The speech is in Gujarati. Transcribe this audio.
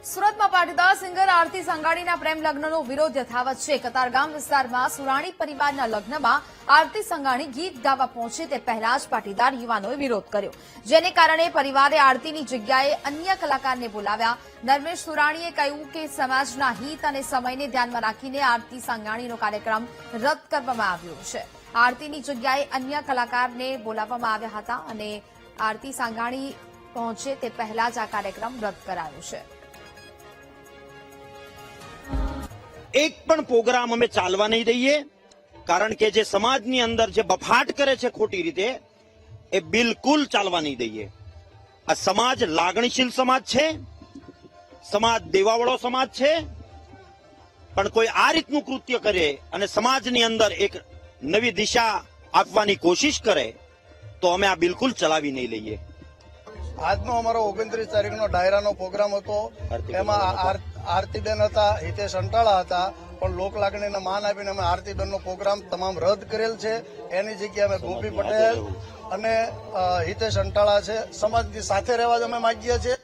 સુરતમાં પાટીદાર સિંગર આરતી સંઘાણીના પ્રેમ લગ્નનો વિરોધ યથાવત છે। કતારગામ વિસ્તારમાં સુરાણી પરિવારના લગ્નમાં આરતી સંઘાણી ગીત ગાવા પહોંચે તે પહેલા જ પાટીદાર યુવાનોએ વિરોધ કર્યો, જેને કારણે પરિવારે આરતીની જગ્યાએ અન્ય કલાકારને બોલાવ્યા। નર્મેશ સુરાણીએ કહ્યું કે સમાજના હિત અને સમયને ધ્યાનમાં રાખીને આરતી સંઘાણીનો કાર્યક્રમ રદ કરવામાં આવ્યો છે। આરતીની જગ્યાએ અન્ય કલાકારને બોલાવવામાં આવ્યા હતા અને આરતી સંઘાણી પહોંચે તે પહેલા જ આ કાર્યક્રમ રદ કરાયો છે। એક પણ પ્રોગ્રામ અમે ચાલવા નહીં દઈએ, કારણ કે જે સમાજની અંદર જે બફાટ કરે છે ખોટી રીતે, એ બિલકુલ ચાલવા નહીં દઈએ। આ સમાજ લાગણીશીલ સમાજ છે, સમાજ દેવાવાળો સમાજ છે, પણ કોઈ આ રીતનું કૃત્ય કરે અને સમાજની અંદર એક નવી દિશા આપવાની કોશિશ કરે તો અમે આ બિલકુલ ચલાવી નહીં લઈએ। આજનો અમારો 29 તારીખનો ડાયરાનો પ્રોગ્રામ હતો, એમાં આરતીબેન હતા, હિતેશ અંટાળા હતા, પણ લોક લાગણીને માન આપીને અમે આરતીબેનનો પ્રોગ્રામ તમામ રદ કરેલ છે। એની જગ્યાએ અમે ગોપી પટેલ અને હિતેશ અંટાળા છે, સમાજની સાથે રહેવા જ અમે માંગીએ છીએ।